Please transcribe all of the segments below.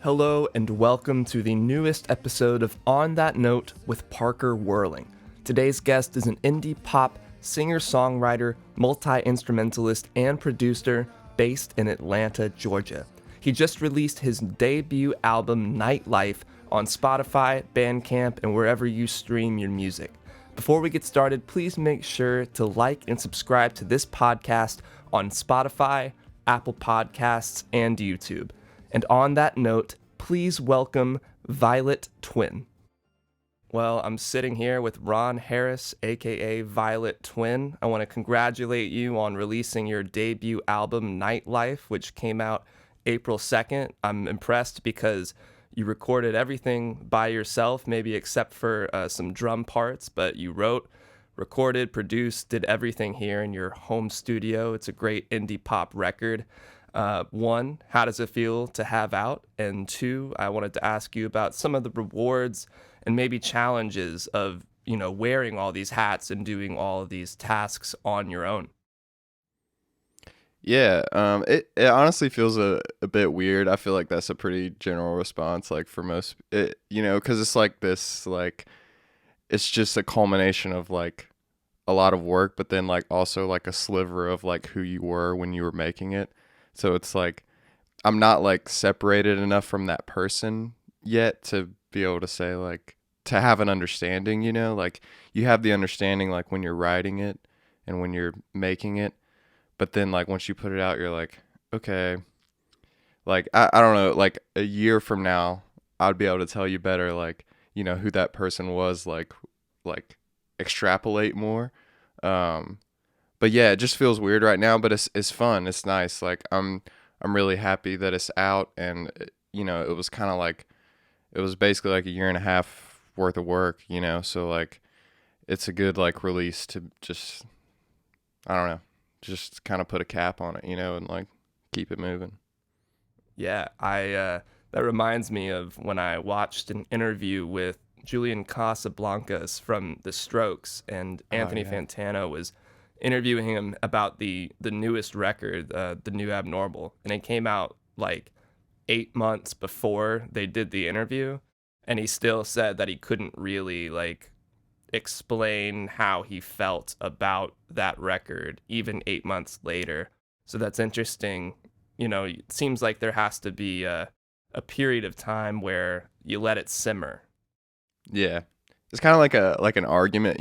Hello and welcome to the newest episode of On That Note with Parker Whirling. Today's guest is an indie pop singer-songwriter, multi-instrumentalist, and producer based in Atlanta, Georgia. He just released his debut album, Nightlife, on Spotify, Bandcamp, and wherever you stream your music. Before we get started, please make sure to like and subscribe to this podcast on Spotify, Apple Podcasts, and YouTube. And on that note, please welcome Violet Twin. Well, I'm sitting here with Ron Harris, aka Violet Twin. I want to congratulate you on releasing your debut album, Nightlife, which came out April 2nd. I'm impressed because you recorded everything by yourself, maybe except for some drum parts, but you wrote, recorded, produced, did everything here in your home studio. It's a great indie pop record. One, how does it feel to have out? And two, I wanted to ask you about some of the rewards and maybe challenges of, wearing all these hats and doing all of these tasks on your own. Yeah, it honestly feels a bit weird. I feel like that's a pretty general response, like for most, because it's like this, like, it's just a culmination of like a lot of work, but then like also like a sliver of like who you were when you were making it. So it's like, I'm not like separated enough from that person yet to be able to say like, to have an understanding, like you have the understanding like when you're writing it and when you're making it. But then like once you put it out, you're like, okay, like, I don't know, like a year from now, I'd be able to tell you better, like, who that person was, like extrapolate more. But yeah, it just feels weird right now, but it's fun. It's nice. Like I'm really happy that it's out, and it was kind of like, it was basically like a year and a half worth of work, so like it's a good like release to just, I don't know, just kind of put a cap on it, and like keep it moving. Yeah, that reminds me of when I watched an interview with Julian Casablancas from The Strokes, and Anthony Fantano was interviewing him about the newest record, The New Abnormal, and it came out like 8 months before they did the interview, and he still said that he couldn't really like explain how he felt about that record even 8 months later. So that's interesting. It seems like there has to be a period of time where you let it simmer. Yeah, it's kind of like an argument,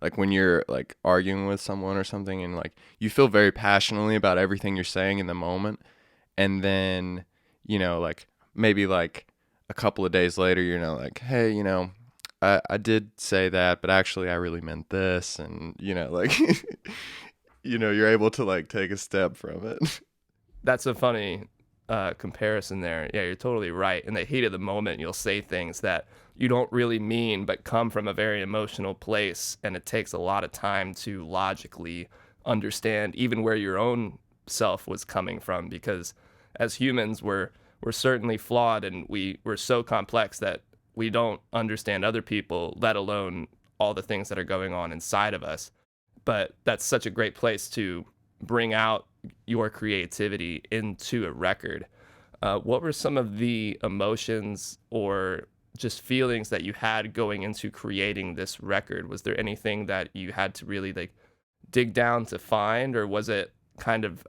like when you're like arguing with someone or something, and like you feel very passionately about everything you're saying in the moment, and then like maybe like a couple of days later, like, hey, I did say that, but actually I really meant this, and like you're able to like take a step from it. That's a funny comparison there. Yeah, you're totally right. In the heat of the moment, you'll say things that you don't really mean, but come from a very emotional place, and it takes a lot of time to logically understand even where your own self was coming from, because as humans, we're certainly flawed, and we're so complex that we don't understand other people, let alone all the things that are going on inside of us. But that's such a great place to bring out your creativity into a record. What were some of the emotions or just feelings that you had going into creating this record? Was there anything that you had to really like dig down to find, or was it kind of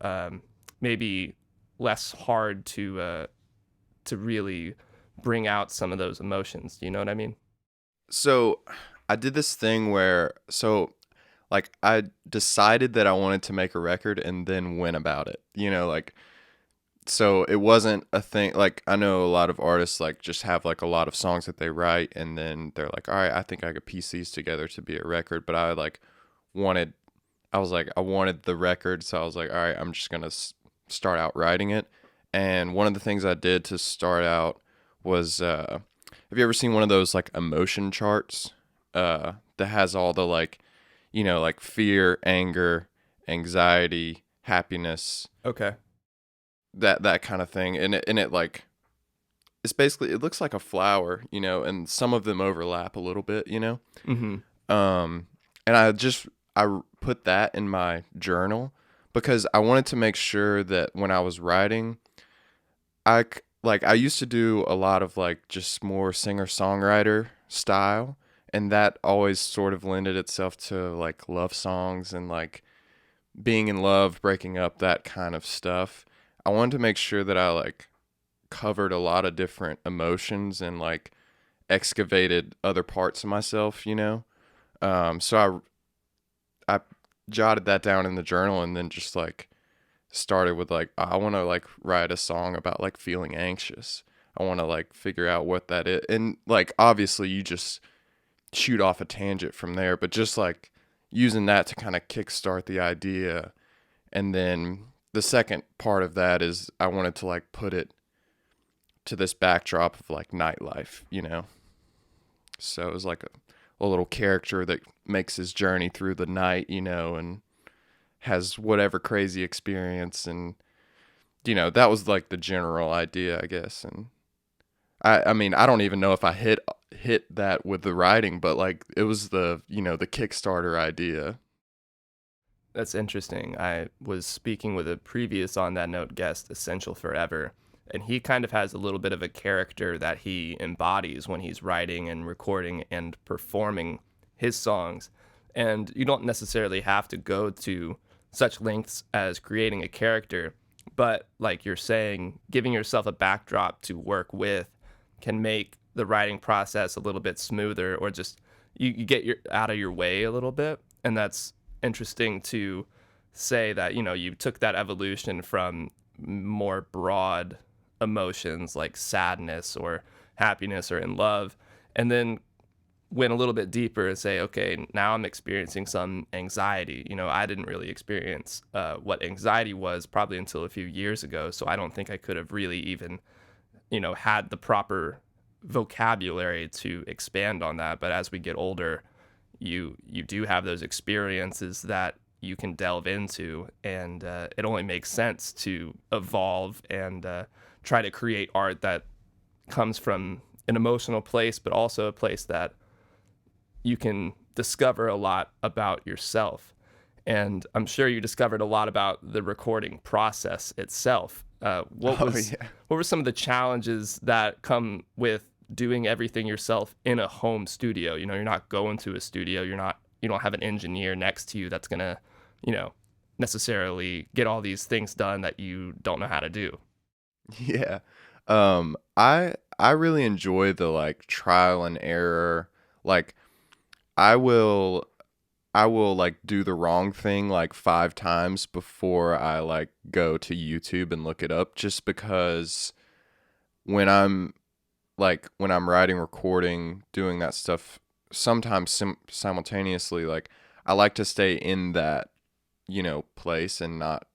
maybe less hard to really bring out some of those emotions? Do you know what I mean? So I did this thing where, like I decided that I wanted to make a record and then went about it, like, so it wasn't a thing. Like I know a lot of artists like just have like a lot of songs that they write, and then they're like, all right, I think I could piece these together to be a record. But I was like, I wanted the record. So I was like, all right, I'm just going to start out writing it. And one of the things I did to start out was, have you ever seen one of those like emotion charts that has all the like, like fear, anger, anxiety, happiness, Okay. that kind of thing. And it like, it's basically, it looks like a flower, and some of them overlap a little bit, Mm-hmm. And I put that in my journal because I wanted to make sure that when I was writing, I like I used to do a lot of like just more singer-songwriter style, and that always sort of lended itself to like love songs and like being in love, breaking up, that kind of stuff. I wanted to make sure that I like covered a lot of different emotions and like excavated other parts of myself, you know? So I jotted that down in the journal and then just like started with like I want to like write a song about like feeling anxious. I want to like figure out what that is. And like obviously you just shoot off a tangent from there, but just like using that to kind of kickstart the idea. And then the second part of that is I wanted to like put it to this backdrop of like nightlife, you know? So it was like a little character that makes his journey through the night, you know, and has whatever crazy experience. And, you know, that was like the general idea, I guess. And I mean, I don't even know if I hit that with the writing, but like it was the, you know, the Kickstarter idea. That's interesting. I was speaking with a previous On That Note guest, Essential Forever, and he kind of has a little bit of a character that he embodies when he's writing and recording and performing his songs. And you don't necessarily have to go to such lengths as creating a character, but like you're saying, giving yourself a backdrop to work with can make the writing process a little bit smoother, or just you get your out of your way a little bit. And that's interesting to say that, you know, you took that evolution from more broad emotions like sadness or happiness or in love, and then went a little bit deeper and say, okay, now I'm experiencing some anxiety. You know, I didn't really experience what anxiety was probably until a few years ago, so I don't think I could have really even, you know, had the proper vocabulary to expand on that. But as we get older, you do have those experiences that you can delve into, and it only makes sense to evolve and try to create art that comes from an emotional place, but also a place that you can discover a lot about yourself. And I'm sure you discovered a lot about the recording process itself. What Oh, was yeah. what were some of the challenges that come with doing everything yourself in a home studio? You know, you're not going to a studio. You don't have an engineer next to you that's gonna, you know, necessarily get all these things done that you don't know how to do. Yeah. I really enjoy the like trial and error. Like I will I will like do the wrong thing like 5 times before I like go to YouTube and look it up, just because when I'm when I'm writing, recording, doing that stuff sometimes simultaneously, like I like to stay in that, you know, place and not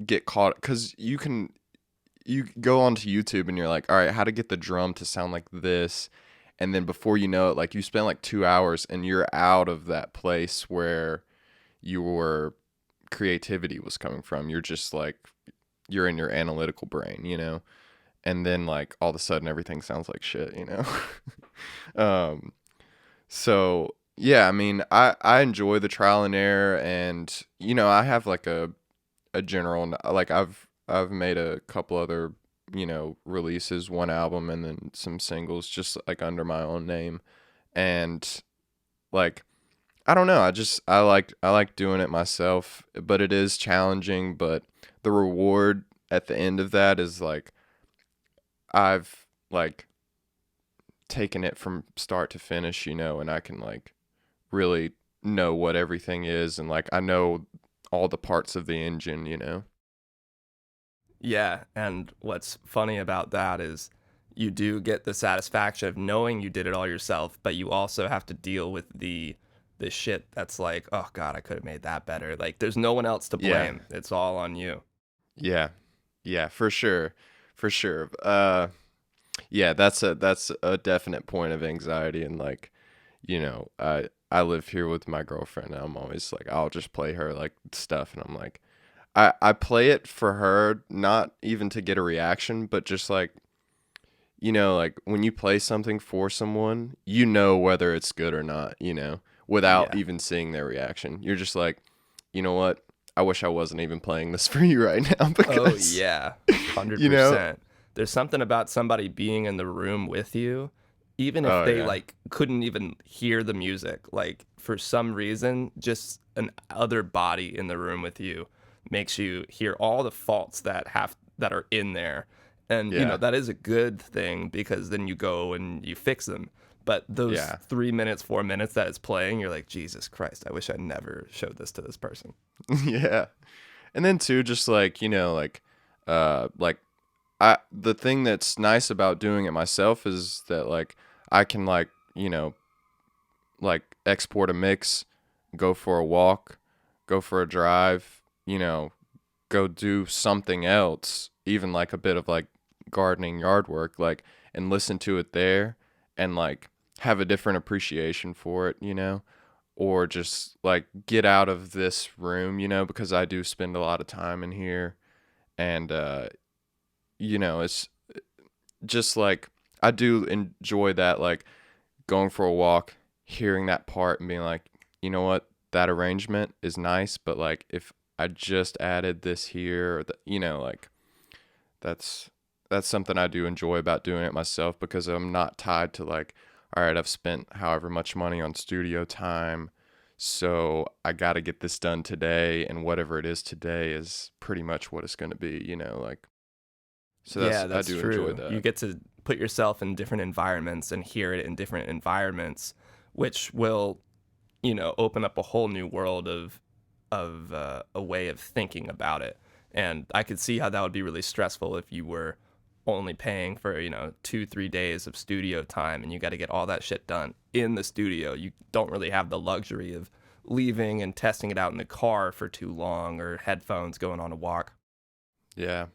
get caught, cuz you go onto YouTube and you're like, all right, how to get the drum to sound like this. And then before you know it, like you spend like 2 hours and you're out of that place where your creativity was coming from. You're just like, you're in your analytical brain, you know? And then like all of a sudden everything sounds like shit, you know? um, so yeah, I mean, I enjoy the trial and error, and, you know, I have like a general, like I've made a couple other, you know, releases, one album and then some singles just like under my own name. And like I don't know, I like doing it myself, but it is challenging, but the reward at the end of that is like I've like taken it from start to finish, you know, and I can like really know what everything is, and like I know all the parts of the engine, you know. Yeah, and what's funny about that is you do get the satisfaction of knowing you did it all yourself, but you also have to deal with the shit that's like, oh god, I could have made that better. Like there's no one else to Yeah. blame. It's all on you. Yeah. Yeah, for sure. For sure. Yeah, that's a definite point of anxiety, and like, you know, I live here with my girlfriend and I'm always like I'll just play her like stuff, and I'm like I play it for her, not even to get a reaction, but just like, you know, like when you play something for someone, you know whether it's good or not, you know, without Yeah. even seeing their reaction. You're just like, you know what? I wish I wasn't even playing this for you right now Oh because, yeah. you know, 100%. there's something about somebody being in the room with you, even if Oh they yeah. like couldn't even hear the music, like for some reason, just an other body in the room with you makes you hear all the faults that are in there. And Yeah. that is a good thing because then you go and you fix them. But those Yeah. 3 minutes, 4 minutes that it's playing, you're like, Jesus Christ, I wish I never showed this to this person. Yeah. And then too, just like, like the thing that's nice about doing it myself is that like I can like, like export a mix, go for a walk, go for a drive, go do something else, even like a bit of like gardening yard work, like, and listen to it there and like have a different appreciation for it, or just like get out of this room, because I do spend a lot of time in here. And, it's just like I do enjoy that, like going for a walk, hearing that part and being like, you know what, that arrangement is nice, but like if I just added this here, or like that's something I do enjoy about doing it myself because I'm not tied to like, all right, I've spent however much money on studio time, so I got to get this done today, and whatever it is today is pretty much what it's going to be, like. So Yeah, I that's do enjoy true. You that. get to put yourself in different environments and hear it in different environments, which will, open up a whole new world of a way of thinking about it. And I could see how that would be really stressful if you were only paying for 2-3 days of studio time and you got to get all that shit done in the studio. You don't really have the luxury of leaving and testing it out in the car for too long or headphones going on a walk. Yeah.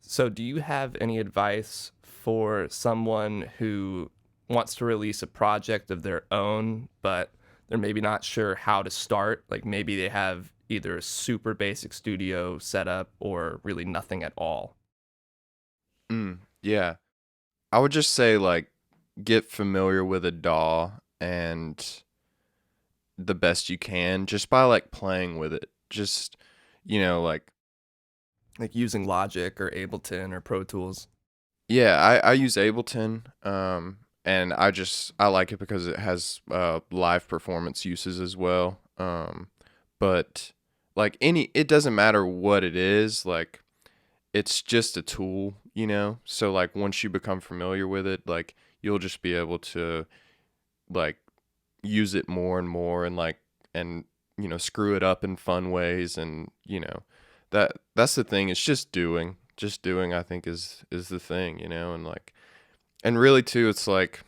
So, do you have any advice for someone who wants to release a project of their own, but they're maybe not sure how to start? Like maybe they have either a super basic studio setup or really nothing at all. Yeah. I would just say like get familiar with a DAW and the best you can just by like playing with it. Just, like, Like using Logic or Ableton or Pro Tools. yeah, I use Ableton, and I like it because it has live performance uses as well. But like it doesn't matter what it is, like it's just a tool, So like once you become familiar with it, like you'll just be able to like use it more and more, and like, and screw it up in fun ways, and that's the thing. It's just doing, I think, is the thing, and like, and really too, it's like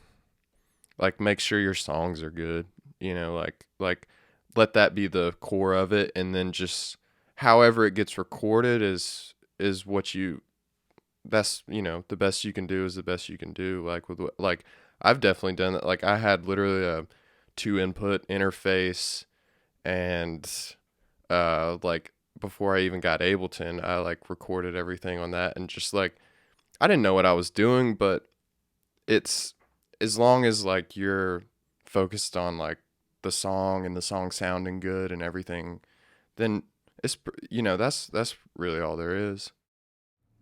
make sure your songs are good, like let that be the core of it, and then just however it gets recorded is what you that's the best you can do is the best you can do, like with what, like I've definitely done that. Like I had literally a 2 input interface, and like before I even got Ableton, I like recorded everything on that, and just like I didn't know what I was doing, but it's, as long as like you're focused on like the song and the song sounding good and everything, then that's really all there is.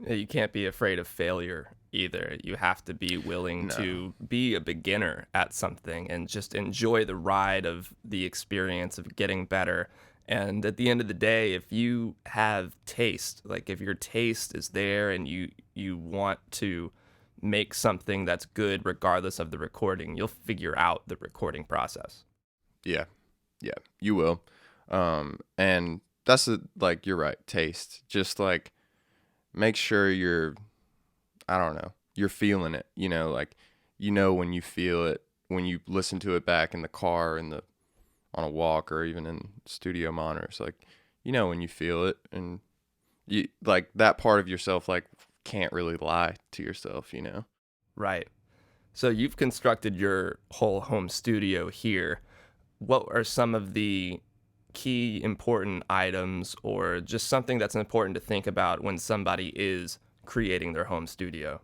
You can't be afraid of failure either. You have to be willing No. to be a beginner at something and just enjoy the ride of the experience of getting better. And at the end of the day, if you have taste, like if your taste is there and you want to make something that's good regardless of the recording, you'll figure out the recording process. Yeah. Yeah, you will. And that's like you're right, taste. Just like make sure you're, I don't know, you're feeling it, like when you feel it when you listen to it back in the car, in the on a walk, or even in studio monitors, like when you feel it, and you like that part of yourself like can't really lie to yourself. Right. So you've constructed your whole home studio here. What are some of the key important items or just something that's important to think about when somebody is creating their home studio?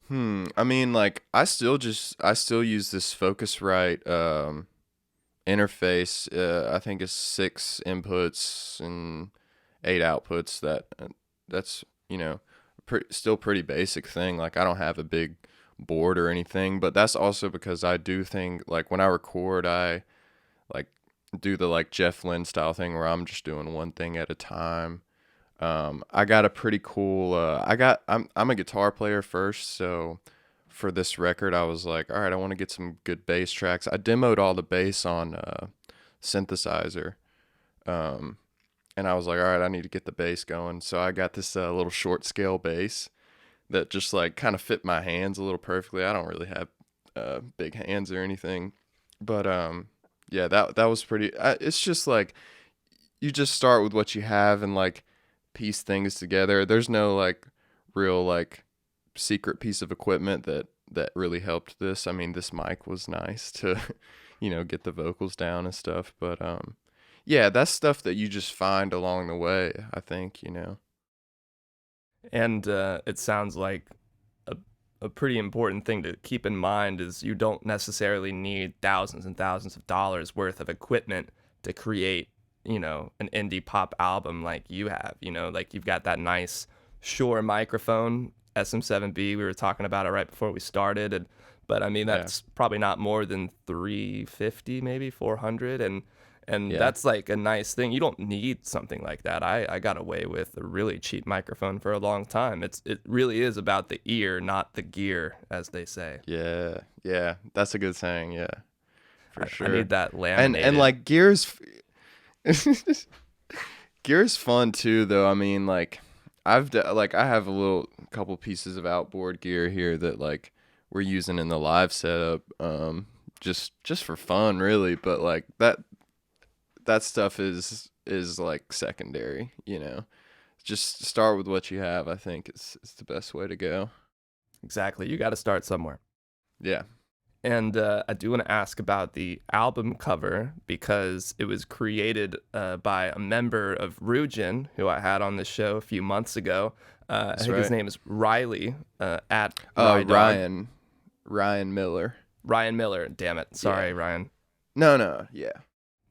I mean, like I still use this Focusrite interface. I think it's 6 inputs and 8 outputs. That's you know, still pretty basic thing. Like I don't have a big board or anything, but that's also because I do think like when I record, I like do the like Jeff Lynne style thing where I'm just doing one thing at a time. I got a pretty cool. I'm a guitar player first, so for this record, I was like, all right, I want to get some good bass tracks. I demoed all the bass on synthesizer, um, and I was like, all right, I need to get the bass going. So I got this little short scale bass that just like kind of fit my hands a little perfectly. I don't really have big hands or anything, but yeah, that was pretty. It's just like you just start with what you have and like piece things together. There's no like real like secret piece of equipment that really helped this. I mean, this mic was nice to get the vocals down and stuff, but yeah, that's stuff that you just find along the way, I think. And it sounds like a, a pretty important thing to keep in mind is you don't necessarily need thousands and thousands of dollars worth of equipment to create, an indie pop album like you have. Like you've got that nice Shure microphone, SM7B. We were talking about it right before we started, but I mean Yeah. that's probably not more than 350, maybe 400, and Yeah. that's like a nice thing. You don't need something like that. I got away with a really cheap microphone for a long time. It really is about the ear, not the gear, as they say. Yeah. Yeah. That's a good saying. Yeah. For I need sure. that And laminated. like gear's fun too though. I mean, like like I have a little couple pieces of outboard gear here that like we're using in the live setup just for fun really, but like that stuff is like secondary. Just start with what you have, I think is the best way to go. Exactly. You got to start somewhere. Yeah. And I do want to ask about the album cover because it was created by a member of Rugin, who I had on the show a few months ago. I That's think his right. name is Riley, at Rydog. Ryan Miller. Ryan Miller. Damn it. Sorry, Yeah. Ryan. No, yeah.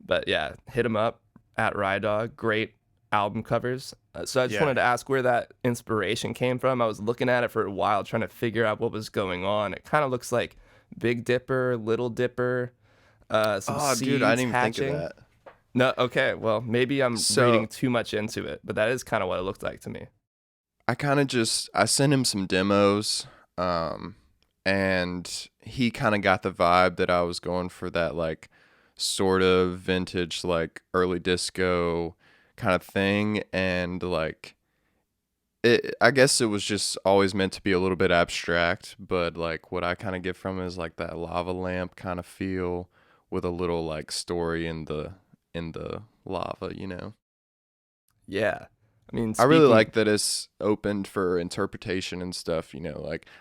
But yeah, hit him up at Rydog. Great album covers. So I just Yeah. wanted to ask where that inspiration came from. I was looking at it for a while, trying to figure out what was going on. It kind of looks like Big Dipper, Little Dipper, some Oh, dude, I seeds didn't even think of hatching. that. No, okay, well, maybe I'm reading So too much into it, but that is kind of what it looked like to me. I sent him some demos, and he kind of got the vibe that I was going for, that like sort of vintage, like early disco kind of thing, and like I guess it was just always meant to be a little bit abstract, but like what I kind of get from it is like that lava lamp kind of feel with a little like story in the lava. Yeah. I mean, I really speaking, like that it's opened for interpretation and stuff,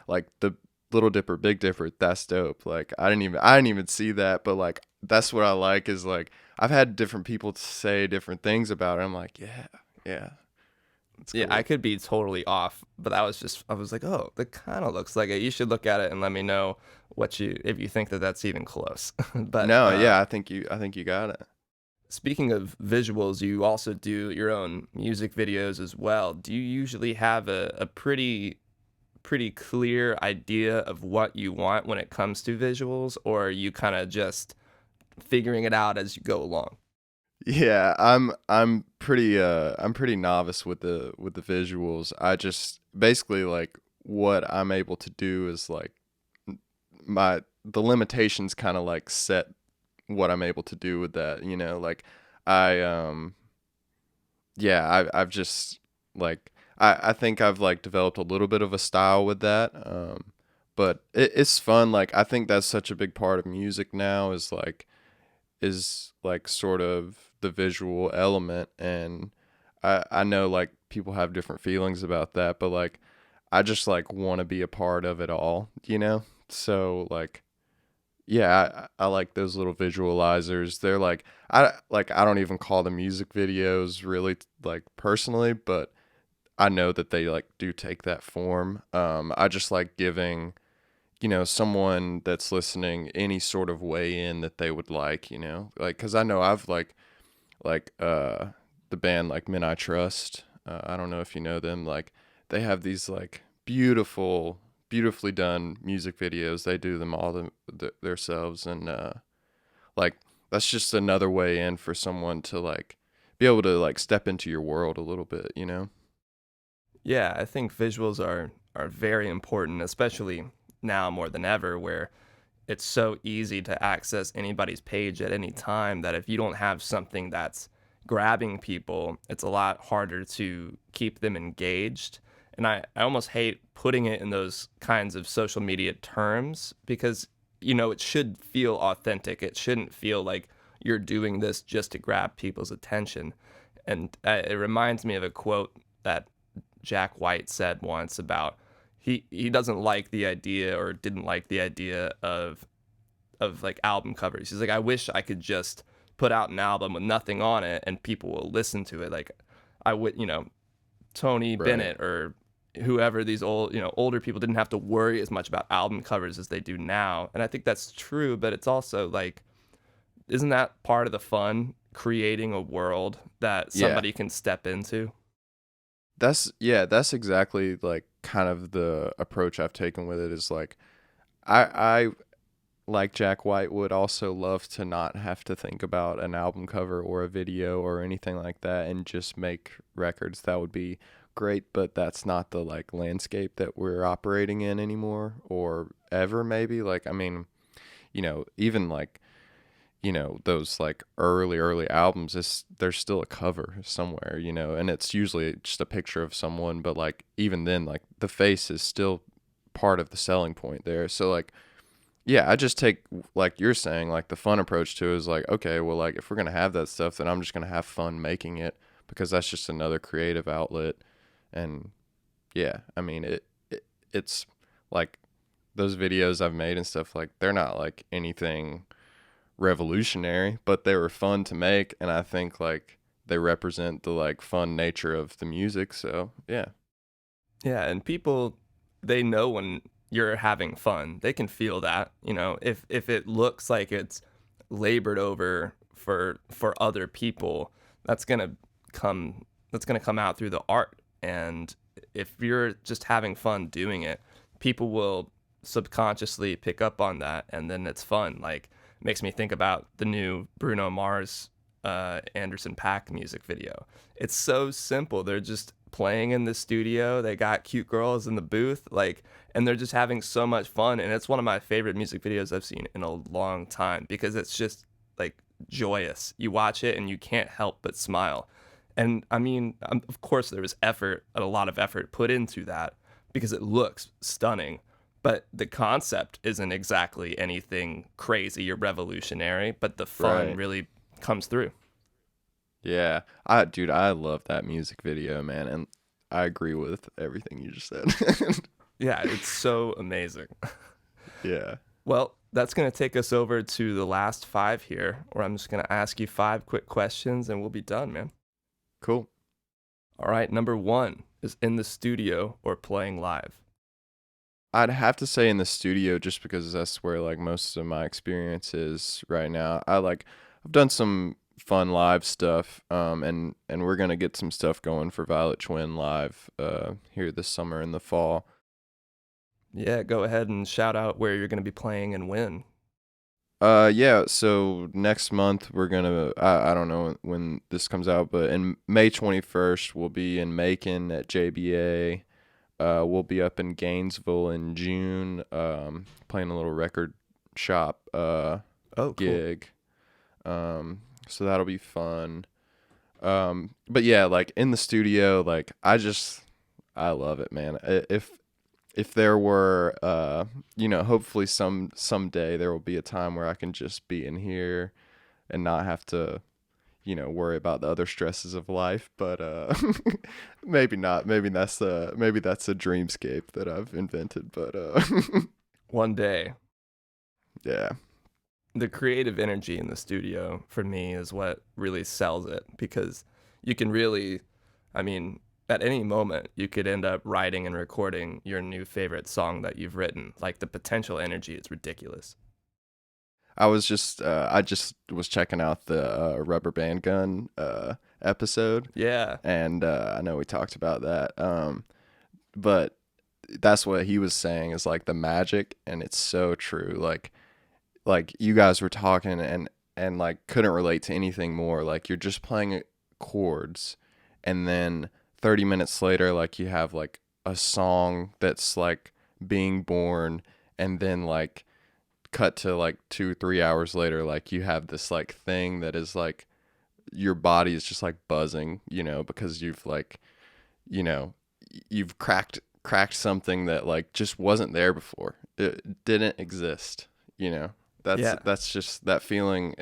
like the Little Dipper, Big Dipper, that's dope. Like I didn't even see that, but like that's what I like is like I've had different people say different things about it. I'm like, yeah, yeah, it's yeah, I cool. could be totally off, but I was like, oh, that kind of looks like it. You should look at it and let me know if you think that that's even close. But No, yeah, I think you got it. speaking of visuals, you also do your own music videos as well. Do you usually have a pretty clear idea of what you want when it comes to visuals, or are you kind of just figuring it out as you go along? Yeah, I'm pretty novice with the visuals. I just basically like what I'm able to do is like the limitations kind of like set what I'm able to do with that. Like I yeah, I've just like I think I've like developed a little bit of a style with that. But it's fun. Like I think that's such a big part of music now is like sort of the visual element, and I know like people have different feelings about that, but like I just like want to be a part of it all. So like yeah, I like those little visualizers. They're I don't even call them music videos really, like personally, but I know that they like do take that form. I just like giving someone that's listening any sort of way in that they would like, cuz I know I've like the band like Men I Trust. I don't know if you know them. Like they have these like beautifully done music videos. They do them all themselves, and like that's just another way in for someone to like be able to like step into your world a little bit, you know? Yeah, I think visuals are very important, especially now more than ever, where it's so easy to access anybody's page at any time that if you don't have something that's grabbing people, it's a lot harder to keep them engaged. And I almost hate putting it in those kinds of social media terms because, it should feel authentic. It shouldn't feel like you're doing this just to grab people's attention. And it reminds me of a quote that Jack White said once about he doesn't like the idea or didn't like the idea of like album covers. He's like, I wish I could just put out an album with nothing on it and people will listen to it. Like I would, Tony Right. Bennett or whoever, these older people didn't have to worry as much about album covers as they do now. And I think that's true, but it's also like, isn't that part of the fun, creating a world that Yeah. somebody can step into? That's exactly like kind of the approach I've taken with it is like I like Jack White would also love to not have to think about an album cover or a video or anything like that and just make records. That would be great, but that's not the like landscape that we're operating in anymore or ever maybe. Like I mean, even like those like early albums is there's still a cover somewhere, and it's usually just a picture of someone, but like even then like the face is still part of the selling point there. So like yeah, I just take like you're saying like the fun approach to it is like okay, well like if we're going to have that stuff then I'm just going to have fun making it because that's just another creative outlet. And yeah, I mean it's like those videos I've made and stuff like they're not like anything revolutionary, but they were fun to make, and I think like they represent the like fun nature of the music. So yeah, Yeah, and people, they know when you're having fun. They can feel that, if it looks like it's labored over for other people, that's going to come out through the art. And if you're just having fun doing it, people will subconsciously pick up on that, and then it's fun. Like, makes me think about the new Bruno Mars Anderson Paak music video. It's so simple. They're just playing in the studio. They got cute girls in the booth, like, and they're just having so much fun. And it's one of my favorite music videos I've seen in a long time because it's just like joyous. You watch it and you can't help but smile. And I mean, of course, there was a lot of effort put into that because it looks stunning. But the concept isn't exactly anything crazy or revolutionary, but the fun right. really comes through. Yeah, dude, I love that music video, man, and I agree with everything you just said. Yeah, it's so amazing. Yeah, Well, that's going to take us over to the last five here, where I'm just going to ask you five quick questions and we'll be done, man. cool. All right, number one is in the studio or playing live. I'd have to say in the studio just because that's where like most of my experience is right now. I've done some fun live stuff and we're going to get some stuff going for Violet Twin live here this summer in the fall. Yeah, go ahead and shout out where you're going to be playing and when. Yeah, so next month we're gonna I don't know when this comes out, but in May 21st we'll be in Macon at JBA. We'll be up in Gainesville in June, playing a little record shop Oh, cool. gig. So that'll be fun. But yeah, like in the studio, like I love it, man. If there were hopefully someday there will be a time where I can just be in here and not have to worry about the other stresses of life, but maybe not. Maybe that's a dreamscape that I've invented, but One day. yeah. The creative energy in the studio for me is what really sells it because you can really, I mean, at any moment you could end up writing and recording your new favorite song that you've written. Like the potential energy is ridiculous. I just was checking out the Rubber Band Gun episode, Yeah. and I know we talked about that. but that's what he was saying is like the magic, and it's so true. Like you guys were talking and like couldn't relate to anything more. Like you're just playing chords, and then 30 minutes later, like you have like a song that's like being born, and then like cut to like 2 3 hours later, like you have this like thing that is like your body is just like buzzing, because you've like, you know, you've cracked something that like just wasn't there before. It didn't exist, you know. That's Yeah. that's just that feeling,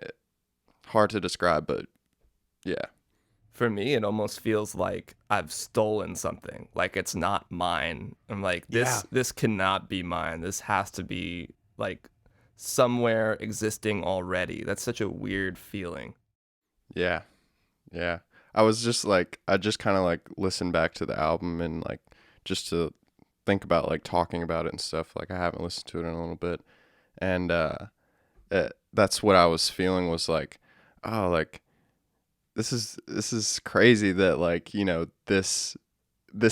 hard to describe, but yeah. For me, it almost feels like I've stolen something. Like it's not mine. I'm like, Yeah. this cannot be mine. This has to be like somewhere existing already. That's such a weird feeling. Yeah. Yeah. I just kind of like listened back to the album and like just to think about like talking about it and stuff. Like I haven't listened to it in a little bit. And that's what I was feeling was like, oh, like this is crazy that like, this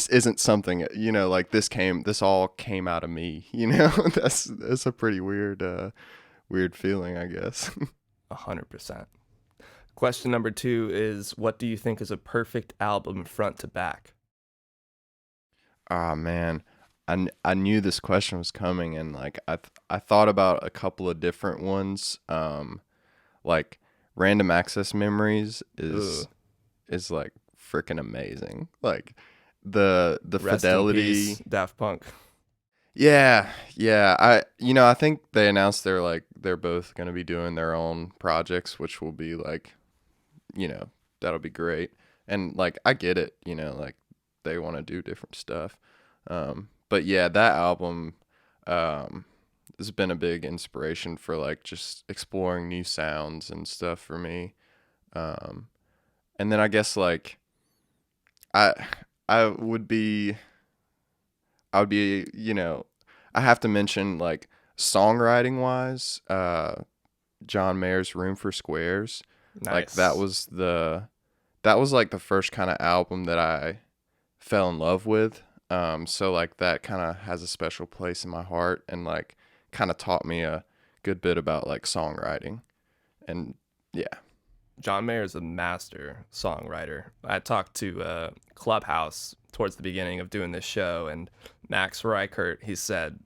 isn't something, like this all came out of me, that's a pretty weird feeling, I guess. 100%. Question number 2 is, what do you think is a perfect album front to back? Ah, man, I knew this question was coming, and like I thought about a couple of different ones. Like Random Access Memories Ugh. is like freaking amazing. Like the Rest in peace, fidelity. Daft Punk. Yeah, yeah. I think they announced they're both gonna be doing their own projects, which will be like, that'll be great. And like I get it, like they want to do different stuff. But yeah, that album has been a big inspiration for like just exploring new sounds and stuff for me. Um, and then I guess like I I would be I would be, I have to mention like songwriting wise, John Mayer's Room for Squares. Like Nice. that was like the first kind of album that I fell in love with. So like that kind of has a special place in my heart, and like kind of taught me a good bit about like songwriting. And yeah. John Mayer is a master songwriter. I talked to Clubhouse towards the beginning of doing this show, and Max Reichert, he said,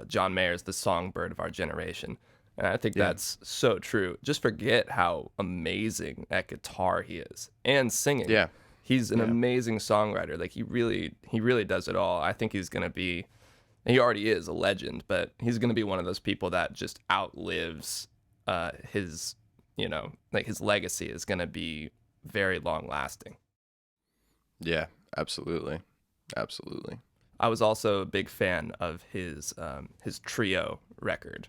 John Mayer is the songbird of our generation. And I think Yeah. that's so true. Just forget how amazing at guitar he is and singing. Yeah. He's an Yeah. amazing songwriter. Like he really does it all. I think he's gonna be, he already is a legend, but he's gonna be one of those people that just outlives his, like his legacy is gonna be very long lasting. Yeah. Absolutely. Absolutely. I was also a big fan of his trio record.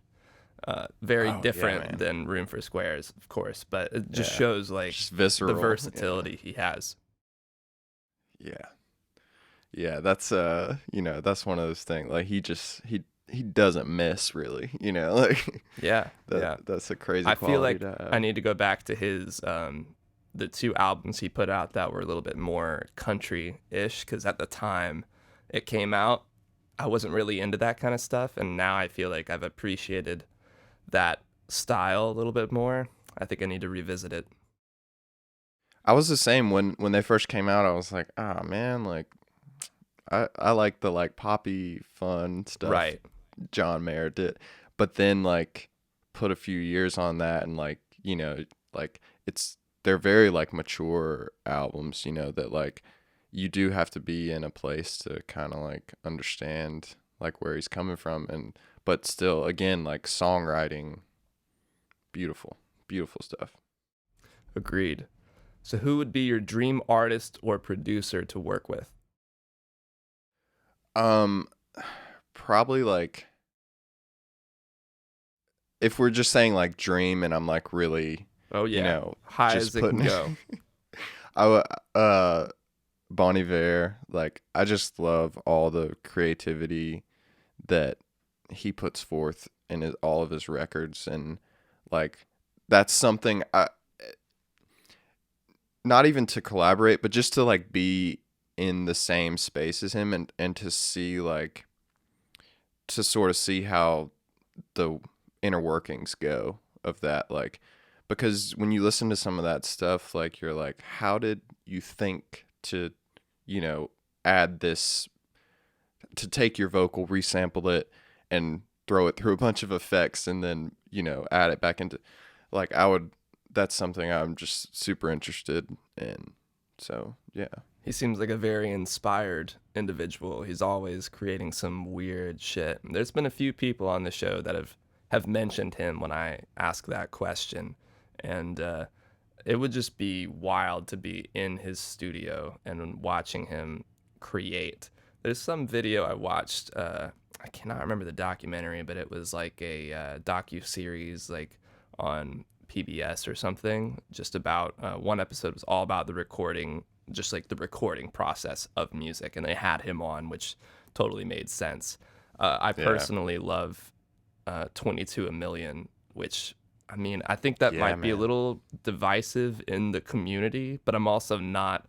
Very Oh, yeah, different man. than Room for Squares, of course, but it just Yeah. shows like Just the visceral. versatility he has. Yeah. Yeah, that's that's one of those things. Like he doesn't miss really, like Yeah, yeah. that's a crazy I feel quality like to I have. need to go back to his the two albums he put out that were a little bit more country-ish, because at the time it came out, I wasn't really into that kind of stuff, and now I feel like I've appreciated that style a little bit more. I think I need to revisit it. I was the same when they first came out. I was like, "Ah, man, like I like the like poppy fun stuff Right. John Mayer did." But then like put a few years on that, and like, like they're very like mature albums, that like you do have to be in a place to kind of like understand like where he's coming from, and but still again like songwriting, beautiful, beautiful stuff. Agreed. So who would be your dream artist or producer to work with? Um Probably like if we're just saying like dream, and I'm like really, Oh you yeah. know, High just as it can putting go. I w- Bon Iver, like I just love all the creativity that he puts forth in all of his records, and like that's something I not even to collaborate, but just to like be in the same space as him, and to see like to sort of see how the inner workings go of that, like, because when you listen to some of that stuff, like, you're like, how did you think to, you know, add this, to take your vocal, resample it, and throw it through a bunch of effects, and then, you know, add it back into, like, that's something I'm just super interested in. So yeah. He seems like a very inspired individual. He's always creating some weird shit. There's been a few people on the show that have mentioned him when I ask that question, and it would just be wild to be in his studio and watching him create. There's some video I watched. I cannot remember the documentary, but it was like a docu-series, like on PBS or something, just about one episode was all about the recording, just like the recording process of music, and they had him on, which totally made sense. I Yeah. personally love 22 a million, which, I mean, I think that Yeah, might be a man. little divisive in the community, but I'm also not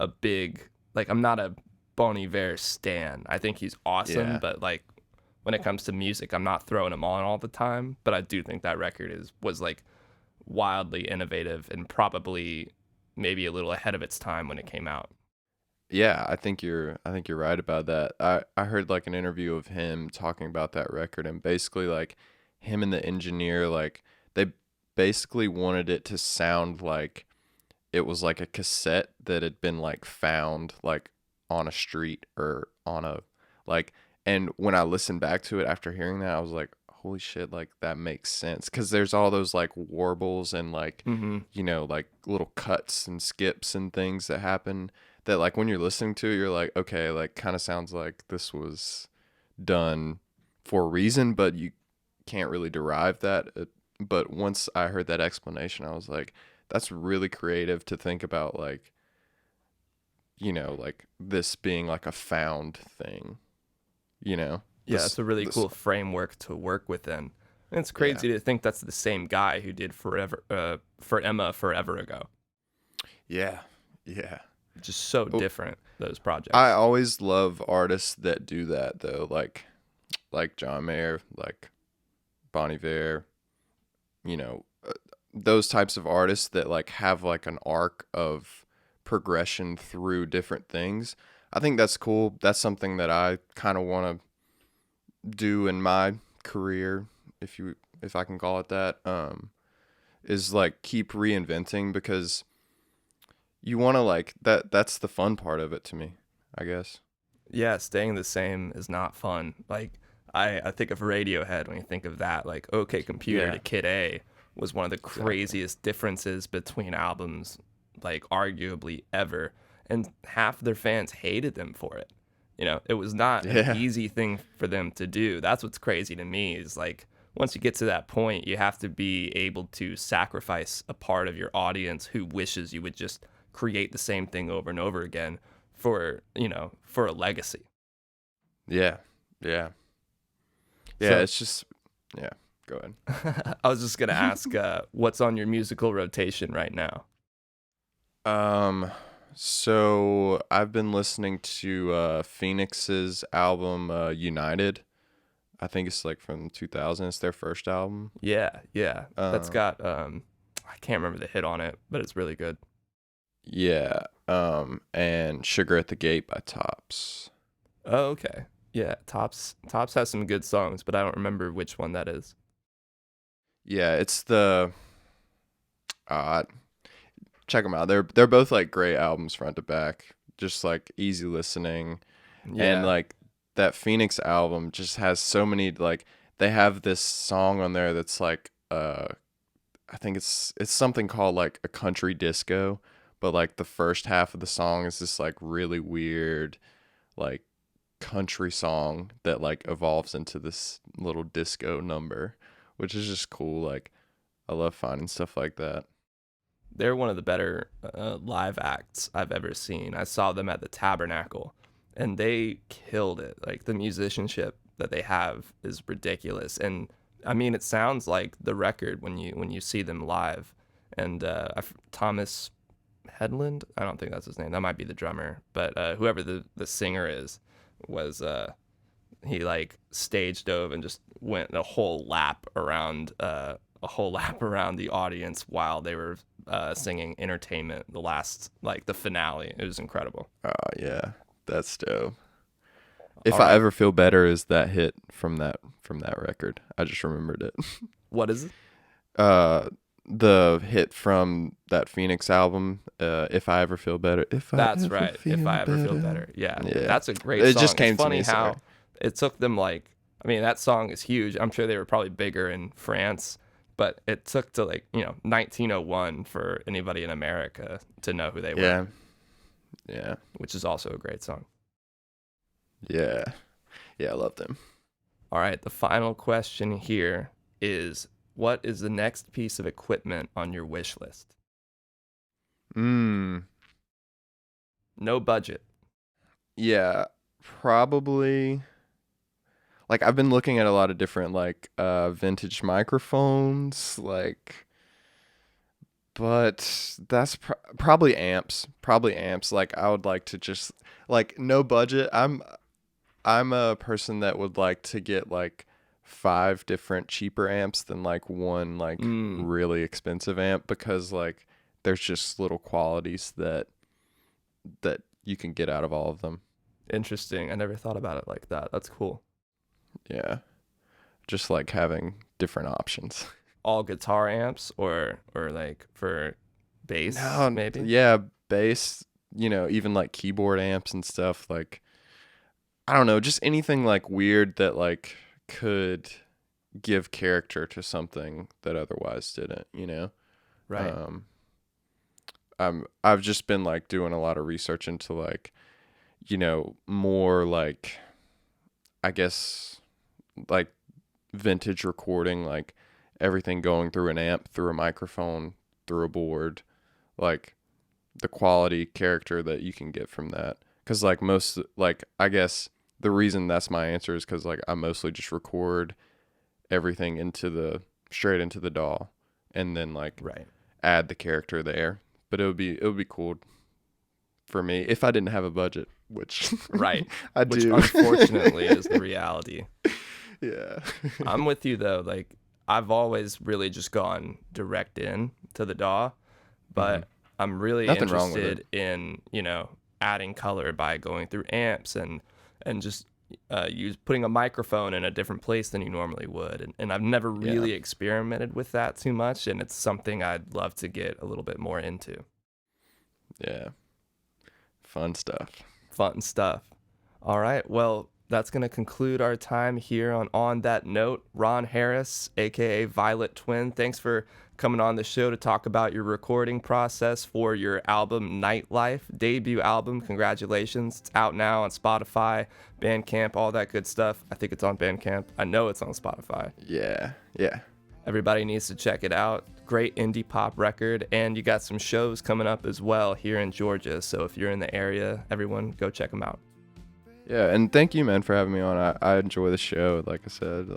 a big, like, I'm not a Bon Iver stan. I think he's awesome, Yeah. but like when it comes to music, I'm not throwing him on all the time. But I do think that record was like wildly innovative and probably maybe a little ahead of its time when it came out. Yeah, I think you're right about that. I heard like an interview of him talking about that record, and basically like him and the engineer, like, they basically wanted it to sound like it was like a cassette that had been like found like on a street or on a, like, and when I listened back to it after hearing that, I was like, holy shit, like that makes sense, cuz there's all those like warbles and like, Mm-hmm. you know, like little cuts and skips and things that happen, that like when you're listening to it, you're like, okay, like kind of sounds like this was done for a reason, but you can't really derive that. But once I heard that explanation, I was like, that's really creative to think about, like, you know, like this being like a found thing, you know? Yeah, it's a really This, cool framework to work within. And it's yeah. crazy to think that's the same guy who did Forever for Emma forever ago. Yeah. Yeah. Just so Oh, different, those I projects. always love artists that do that though, like John Mayer, like Bon Iver, you know, those types of artists that like have like an arc of progression through different things. I think that's cool. That's something that I kind of want to do in my career, if I can call it that. Is like keep reinventing, because you want to, like, that's the fun part of it to me, I guess. Yeah, staying the same is not fun. Like I think of Radiohead when you think of that. Like OK Computer to Yeah, Kid A was one of the exactly. craziest differences between albums, like arguably ever. And half their fans hated them for it. You know, it was not an Yeah. easy thing for them to do. That's what's crazy to me is like once you get to that point, you have to be able to sacrifice a part of your audience who wishes you would just create the same thing over and over again for, you know, for a legacy. Yeah. Yeah. Yeah, So it's just, yeah, go ahead. I was just gonna ask, what's on your musical rotation right now? Um, so I've been listening to Phoenix's album United. I think it's like from 2000. It's their first album. Yeah, yeah, that's Um, got I can't remember the hit on it, but it's really good. yeah. And Sugar at the Gate by Tops. Oh, okay. Yeah, Tops has some good songs, but I don't remember which one that is. Yeah, it's the uh check them out. They're both like great albums front to back. Just like easy listening, and Yeah, like that Phoenix album just has so many, like, they have this song on there that's like I think it's something called like a country disco, but like the first half of the song is this like really weird like country song that like evolves into this little disco number, which is just cool. Like, I love finding stuff like that. they're one of the better live acts I've ever seen. I saw them at the Tabernacle, and they killed it. Like the musicianship that they have is ridiculous, and I mean, it sounds like the record when you see them live. And Thomas Headland. I don't think that's his name. That might be the drummer, but whoever the singer is was he like stage dove and just went a whole lap around the audience while they were singing Entertainment, the finale. It was incredible. Oh yeah, that's dope. If I Ever Feel Better is that hit from that record. I just remembered it. What is it? The hit from that Phoenix album, If I Ever Feel Better. That's right. If I Ever Feel Better. Yeah. That's a great It song. just came it's funny to me, how sorry. it took them that song is huge. I'm sure they were probably bigger in France, but it took to 1901 for anybody in America to know who they were. Yeah. Which is also a great song. Yeah, I love them. All right, the final question here is, what is the next piece of equipment on your wish list? No budget. Yeah, probably. I've been looking at a lot of different vintage microphones, but that's probably amps. I would like to just no budget. I'm a person that would like to get 5 different cheaper amps than one really expensive amp, because there's just little qualities that you can get out of all of them. Interesting. I never thought about it like that. That's cool. Yeah. Just having different options. All guitar amps or for bass maybe? Yeah, bass, even keyboard amps and stuff, I don't know, just anything weird that could give character to something that otherwise didn't, Right. I've just been doing a lot of research into more I guess vintage recording, everything going through an amp, through a microphone, through a board, the quality character that you can get from that. Because I guess the reason that's my answer is because I mostly just record everything straight into the DAW, and then right. add the character there. But it would be cool for me if I didn't have a budget, which right, I which do. Unfortunately is the reality. Yeah. I'm with you though. I've always really just gone direct in to the DAW, but I'm really Nothing wrong with interested in, adding color by going through amps and just putting a microphone in a different place than you normally would. And I've never really experimented with that too much, and it's something I'd love to get a little bit more into. Yeah. Fun stuff. All right. Well, that's going to conclude our time here on That Note. Ron Harris, aka Violet Twin, thanks for coming on the show to talk about your recording process for your album Nightlife, debut album. Congratulations. It's out now on Spotify, Bandcamp, all that good stuff. I think it's on Bandcamp. I know it's on Spotify. Yeah. Everybody needs to check it out. Great indie pop record, and you got some shows coming up as well here in Georgia. So if you're in the area, everyone go check them out. Yeah, and thank you, man, for having me on. I enjoy the show. Like I said,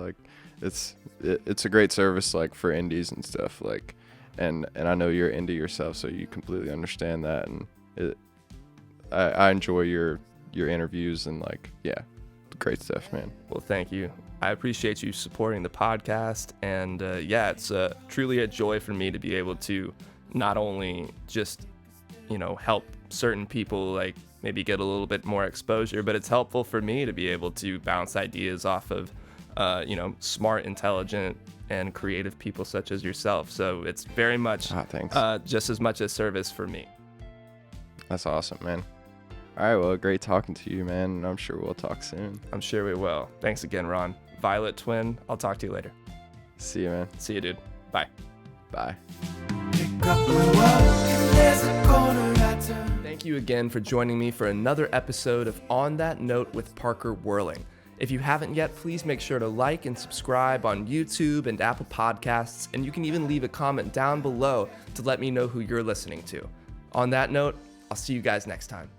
it's a great service for indies and stuff. And I know you're indie yourself, so you completely understand that. And I enjoy your interviews and great stuff, man. Well, thank you. I appreciate you supporting the podcast, and it's truly a joy for me to be able to not only just help certain people maybe get a little bit more exposure, but it's helpful for me to be able to bounce ideas off of smart, intelligent, and creative people such as yourself. So it's very much just as much a service for me. That's awesome, man. All right, well, great talking to you, man, and I'm sure we'll talk soon. I'm sure we will. Thanks again, Ron. Violet Twin, I'll talk to you later. See you, man. See you, dude. Bye. Bye. Thank you again for joining me for another episode of On That Note with Parker Whirling. If you haven't yet, please make sure to like and subscribe on YouTube and Apple Podcasts, and you can even leave a comment down below to let me know who you're listening to. On that note, I'll see you guys next time.